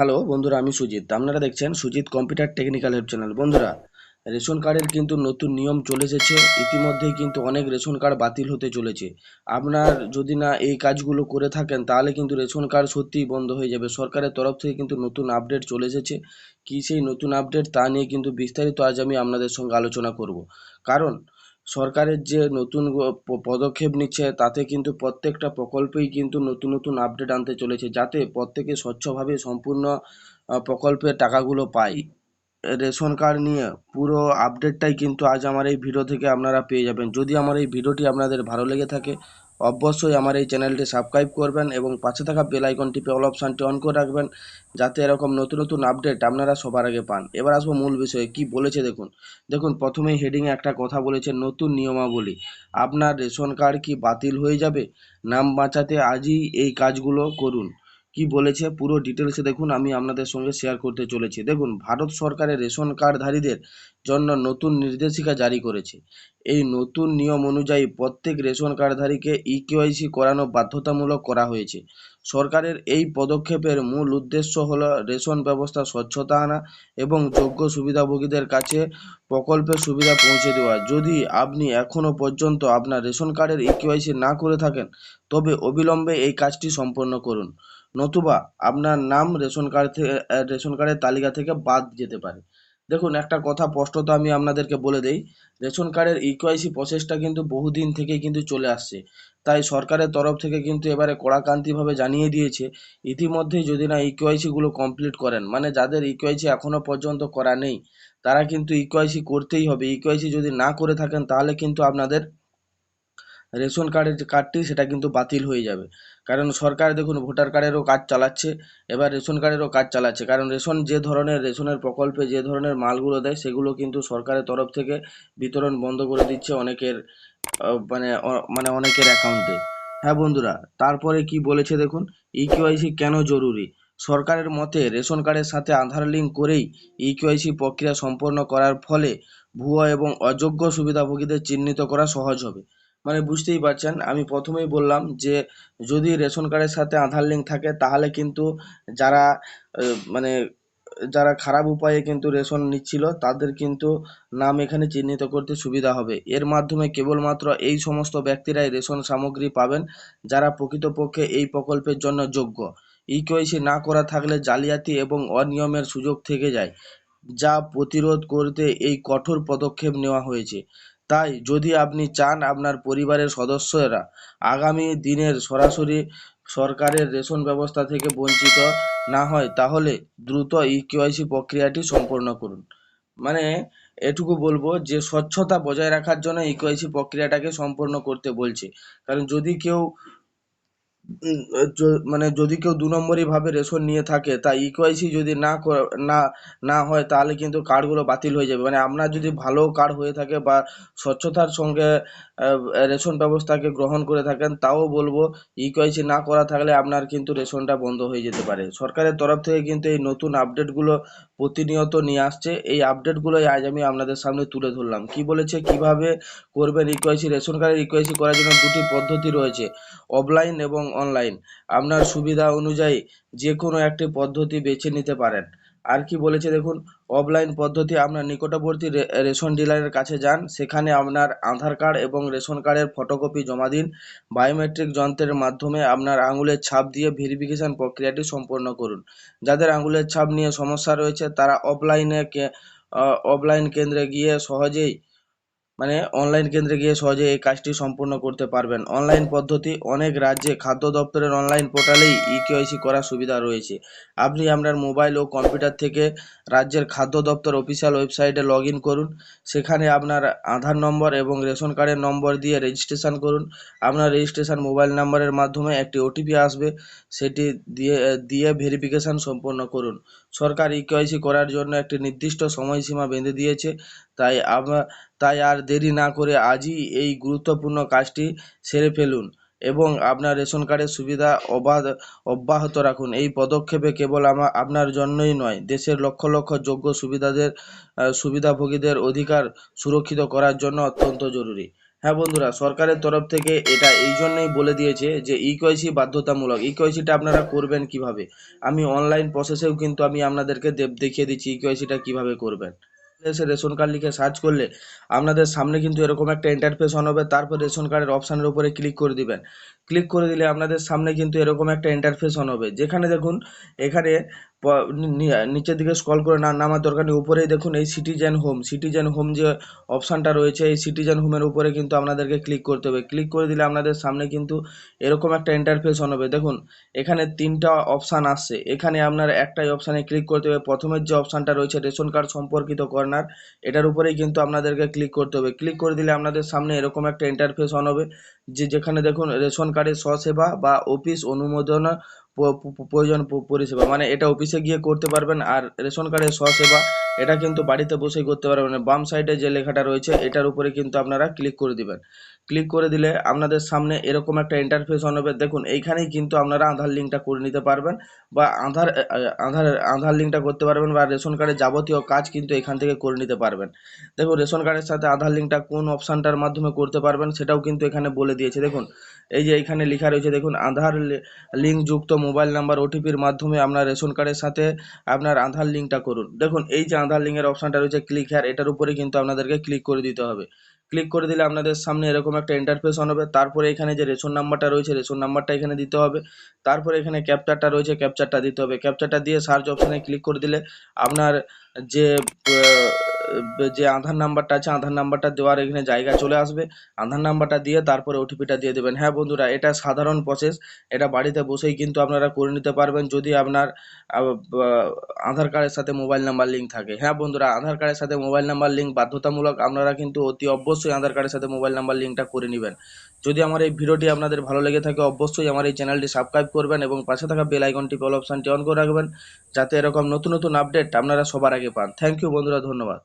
Hello বন্ধুরা, আমি সুজিত। আপনারা দেখছেন Sujit computer technical help channel. বন্ধুরা, রেশন কার্ডের কিন্তু নতুন নিয়ম চলে এসেছে। ইতিমধ্যেই কিন্তু অনেক রেশন কার্ড বাতিল হতে চলেছে। আপনার যদি না এই কাজগুলো করে থাকেন তাহলে কিন্তু রেশন কার্ড সত্যিই বন্ধ হয়ে যাবে। সরকারের তরফ থেকে কিন্তু নতুন আপডেট চলে এসেছে। কি সেই নতুন আপডেট তা নিয়ে কিন্তু বিস্তারিত আজ আমি আপনাদের সঙ্গে আলোচনা করব। কারণ সরকারের যে নতুন পদক্ষেপ নিচ্ছে তাতে কিন্তু প্রত্যেকটা প্রকল্পেই কিন্তু নতুন নতুন আপডেট আনতে চলেছে, যাতে প্রত্যেকে স্বচ্ছভাবে সম্পূর্ণ প্রকল্পের টাকাগুলো পায়। রেশন কার্ড নিয়ে পুরো আপডেটটাই কিন্তু আজ আমার এই ভিডিও থেকে আপনারা পেয়ে যাবেন। যদি আমার এই ভিডিওটি আপনাদের ভালো লেগে থাকে, অবশ্যই আমার এই চ্যানেলটি সাবস্ক্রাইব করবেন এবং পাশে থাকা বেল আইকন টিপে অল অপশানটি অন করে রাখবেন, যাতে এরকম নতুন নতুন আপডেট আপনারা সবার আগে পান। এবার আসবো মূল বিষয়ে, কি বলেছে দেখুন। দেখুন, প্রথমেই হেডিংয়ে একটা কথা বলেছে, নতুন নিয়মাবলী। আপনার রেশন কার্ড কি বাতিল হয়ে যাবে? নাম বাঁচাতে আজই এই কাজগুলো করুন। কি বলেছে পুরো ডিটেলসে দেখুন, আমি আপনাদের সঙ্গে শেয়ার করতে চলেছি। দেখুন, ভারত সরকারের রেশন কার্ডধারীদের জন্য নতুন নির্দেশিকা জারি করেছে। এই নতুন নিয়ম অনুযায়ী প্রত্যেক রেশন কার্ডধারীকে ইকেওয়াইসি করানো বাধ্যতামূলক করা হয়েছে। সরকারের এই পদক্ষেপের মূল উদ্দেশ্য হল রেশন ব্যবস্থা স্বচ্ছতা আনা এবং যোগ্য সুবিধাভোগীদের কাছে প্রকল্পের সুবিধা পৌঁছে দেওয়া। যদি আপনি এখনও পর্যন্ত আপনার রেশন কার্ডের ইকেওয়াইসি না করে থাকেন, তবে অবিলম্বে এই কাজটি সম্পন্ন করুন, নতুবা আপনার নাম রেশন কার্ডের তালিকা থেকে বাদ যেতে পারে। দেখুন, একটা কথা স্পষ্টত আমি আপনাদেরকে বলে দেই, রেশন কার্ডের ইকেওয়াইসি প্রসেসটা কিন্তু বহুদিন থেকেই কিন্তু চলে আসছে। তাই সরকারের তরফ থেকে কিন্তু এবারে কড়াকান্তিভাবে জানিয়ে দিয়েছে, ইতিমধ্যেই যদি না ইকেওয়াইসিগুলো কমপ্লিট করেন, মানে যাদের ইকেওয়াইসি এখনও পর্যন্ত করা নেই, তারা কিন্তু ইকেওয়াইসি করতেই হবে। ইকেওয়াইসি যদি না করে থাকেন তাহলে কিন্তু আপনাদের রেশন কার্ডের যে কার্ডটি সেটা কিন্তু বাতিল হয়ে যাবে। কারণ সরকার দেখুন ভোটার কার্ডেরও কাজ চালাচ্ছে, এবার রেশন কার্ডেরও কাজ চালাচ্ছে। কারণ যে ধরনের রেশনের প্রকল্পে যে ধরনের মালগুলো দেয় সেগুলো কিন্তু সরকারের তরফ থেকে বিতরণ বন্ধ করে দিচ্ছে অনেকের মানে অনেকের অ্যাকাউন্টে। হ্যাঁ বন্ধুরা, তারপরে কি বলেছে দেখুন, ইকেওয়াইসি কেন জরুরি। সরকারের মতে রেশন কার্ডের সাথে আধার লিঙ্ক করেই ইকেওয়াইসি প্রক্রিয়া সম্পন্ন করার ফলে ভুয়া এবং অযোগ্য সুবিধাভোগীদের চিহ্নিত করা সহজ হবে। মানে বুঝতেই পারছেন, আমি প্রথমেই বললাম যে যদি রেশন কার্ডের সাথে আধার লিঙ্ক থাকে তাহলে কিন্তু যারা মানে যারা খারাপ উপায়ে কিন্তু রেশন নিচ্ছিল তাদের কিন্তু নাম এখানে চিহ্নিত করতে সুবিধা হবে। এর মাধ্যমে কেবলমাত্র এই সমস্ত ব্যক্তিরাই রেশন সামগ্রী পাবেন যারা প্রকৃতপক্ষে এই প্রকল্পের জন্য যোগ্য। ইকেওয়াইসি না করা থাকলে জালিয়াতি এবং অনিয়মের সুযোগ থেকে যায়, যা প্রতিরোধ করতে এই কঠোর পদক্ষেপ নেওয়া হয়েছে। তাই যদি আপনি চান আপনার পরিবারের সদস্যরা আগামী দিনের সরাসরি সরকারের রেশন ব্যবস্থা থেকে বঞ্চিত না হয়, তাহলে দ্রুত ইকেওয়াইসি প্রক্রিয়াটি সম্পন্ন করুন। মানে এটুকু বলবো যে স্বচ্ছতা বজায় রাখার জন্য ইকেওয়াইসি প্রক্রিয়াটাকে সম্পন্ন করতে বলছে। কারণ যদি কেউ মানে যদি কেউ দু নম্বরই ভাবে রেশন নিয়ে থাকে, তা ইকেওয়াইসি যদি না না হয় তাহলে কিন্তু কার্ডগুলো বাতিল হয়ে যাবে। মানে আপনার যদি ভালো কার্ড হয়ে থাকে বা স্বচ্ছতার সঙ্গে রেশন ব্যবস্থাকে গ্রহণ করে থাকেন, তাও বলবো ইকেওয়াইসি না করা থাকলে আপনার কিন্তু রেশনটা বন্ধ হয়ে যেতে পারে। সরকারের তরফ থেকে কিন্তু এই নতুন আপডেটগুলো প্রতিনিয়ত নিয়ে আসছে। এই আপডেটগুলোই আজ আমি আপনাদের সামনে তুলে ধরলাম। কি বলেছে, কিভাবে করবেন ইকেওয়াইসি। রেশন কার্ডের ইকেওয়াইসি করার জন্য দুটি পদ্ধতি রয়েছে, অফলাইন এবং অনলাইন। আপনার সুবিধা অনুযায়ী যে কোনো একটি পদ্ধতি বেছে নিতে পারেন। আর কি বলেছে দেখুন, অফলাইন পদ্ধতি, আপনার নিকটবর্তী রেশন ডিলারের কাছে যান, সেখানে আপনার আধার কার্ড এবং রেশন কার্ডের ফটোকপি জমা দিন। বায়োমেট্রিক যন্ত্রের মাধ্যমে আপনার আঙুলের ছাপ দিয়ে ভেরিফিকেশন প্রক্রিয়াটি সম্পন্ন করুন। যাদের আঙুলের ছাপ নিয়ে সমস্যা রয়েছে তারা অফলাইন কেন্দ্রে গিয়ে সহজেই মানে অনলাইন কেন্দ্রে গিয়ে সহজে এই কাজটি সম্পূর্ণ করতে পারবেন। অনলাইন পদ্ধতি, অনেক রাজ্যে খাদ্য দপ্তরের অনলাইন পোর্টালেই ইকেওয়াইসি করার সুবিধা রয়েছে। আপনি আপনার মোবাইল ও কম্পিউটার থেকে রাজ্যের খাদ্য দপ্তর অফিসিয়াল ওয়েবসাইটে লগ ইন করুন। সেখানে আপনার আধার নম্বর এবং রেশন কার্ডের নম্বর দিয়ে রেজিস্ট্রেশন করুন। আপনার রেজিস্ট্রেশন মোবাইল নাম্বারের মাধ্যমে একটি ওটিপি আসবে, সেটি দিয়ে দিয়ে ভেরিফিকেশন সম্পন্ন করুন। সরকার ইকেওয়াইসি করার জন্য একটি নির্দিষ্ট সময়সীমা বেঁধে দিয়েছে, তাই তাই আর দেরি না করে আজই এই গুরুত্বপূর্ণ কাজটি সেরে ফেলুন এবং আপনার রেশন কার্ডের সুবিধা অব্যাহত রাখুন। এই পদক্ষেপে কেবল আপনার জন্যই নয়, দেশের লক্ষ লক্ষ সুবিধাভোগীদের অধিকার সুরক্ষিত করার জন্য অত্যন্ত জরুরি। হ্যাঁ বন্ধুরা, সরকারের তরফ থেকে এটা এই জন্যই বলে দিয়েছে যে ইকেওয়াইসি বাধ্যতামূলক। ইকেওয়াইসিটা আপনারা করবেন কিভাবে, আমি অনলাইন প্রসেসেও কিন্তু আমি আপনাদেরকে দেখিয়ে দিচ্ছি ইকেওয়াইসিটা কিভাবে করবেন। এসে রেশন কার্ড লিখে সার্চ করলে আপনাদের সামনে কিন্তু এরকম একটা ইন্টারফেস অন হবে। তারপর রেশন কার্ডের অপশানের উপরে ক্লিক করে দিবেন। ক্লিক করে দিলে আপনাদের সামনে কিন্তু এরকম একটা ইন্টারফেস অন হবে, যেখানে দেখুন এখানে নিচের দিকে স্ক্রল করে নামার দরকার নেই, উপরেই দেখুন এই সিটিজেন হোম যে অপশানটা রয়েছে, এই সিটিজেন হোমের উপরে কিন্তু আপনাদেরকে ক্লিক করতে হবে। ক্লিক করে দিলে আপনাদের সামনে কিন্তু এরকম একটা ইন্টারফেস অন হবে। দেখুন এখানে তিনটা অপশান আসছে, এখানে আপনার একটাই অপশানে ক্লিক করতে হবে। প্রথমের যে অপশানটা রয়েছে রেশন কার্ড সম্পর্কিত কর্নার, এটার উপরেই কিন্তু আপনাদেরকে ক্লিক করতে হবে। ক্লিক করে দিলে আপনাদের সামনে এরকম একটা ইন্টারফেস অন হবে, যেখানে দেখুন রেশন কার্ডের স্বসেবা বা অফিস অনুমোদন প্রয়োজন পরিষেবা, মানে এটা অফিসে গিয়ে করতে পারবেন। আর রেশন কার্ডের স্বসেবা এটা কিন্তু বাড়িতে বসেই করতে পারবেন। বাম সাইডে যে লেখাটা রয়েছে এটার উপরে কিন্তু আপনারা ক্লিক করে দিবেন। ক্লিক করে দিলে আপনাদের সামনে এরকম একটা ইন্টারফেস অন হবে। দেখুন এইখানেই কিন্তু আপনারা আধার লিঙ্কটা করে নিতে পারবেন, বা আধার লিঙ্কটা করতে পারবেন, বা রেশন কার্ডের যাবতীয় কাজ কিন্তু এখান থেকে করে নিতে পারবেন। দেখুন রেশন কার্ডের সাথে আধার লিঙ্কটা কোন অপশানটার মাধ্যমে করতে পারবেন সেটাও কিন্তু এখানে বলে দিয়েছে। দেখুন এই যে এখানে লেখা রয়েছে, দেখুন আধার লিঙ্ক যুক্ত মোবাইল নাম্বার ওটিপির মাধ্যমে আপনার রেশন কার্ডের সাথে আপনার আধার লিঙ্কটা করুন। দেখুন এই যে আধার লিঙ্কের অপশানটা রয়েছে ক্লিক হেয়ার, এটার উপরে কিন্তু আপনাদেরকে ক্লিক করে দিতে হবে। ক্লিক করে দিলে আপনাদের সামনে এরকম একটা ইন্টারফেস অন হবে। তারপরে এখানে যে রেশন নাম্বারটা রয়েছে রেশন নাম্বারটা এখানে দিতে হবে। তারপরে এখানে ক্যাপচারটা রয়েছে ক্যাপচারটা দিতে হবে। ক্যাপচারটা দিয়ে সার্চ অপশানে ক্লিক করে দিলে আপনার যে যে আধার নাম্বারটা আছে আধার নাম্বারটা দেওয়ার এখানে জায়গা চলে আসবে। আধার নাম্বারটা দিয়ে তারপরে ওটিপিটা দিয়ে দেবেন। হ্যাঁ বন্ধুরা, এটা সাধারণ প্রসেস, এটা বাড়িতে বসেই কিন্তু আপনারা করে নিতে পারবেন যদি আপনার আধার কার্ডের সাথে মোবাইল নাম্বার লিঙ্ক থাকে। হ্যাঁ বন্ধুরা, আধার কার্ডের সাথে মোবাইল নাম্বার লিঙ্ক বাধ্যতামূলক, আপনারা কিন্তু অতি অবশ্যই আধার কার্ডের সাথে মোবাইল নাম্বার লিঙ্কটা করে নেবেন। যদি আমার এই ভিডিওটি আপনাদের ভালো লেগে থাকে অবশ্যই আমার এই চ্যানেলটি সাবস্ক্রাইব করবেন এবং পাশে থাকা বেল আইকনটি অল অপশানটি অন করে রাখবেন, যাতে এরকম নতুন নতুন আপডেট আপনারা সবার আগে পান। থ্যাংক ইউ বন্ধুরা, ধন্যবাদ।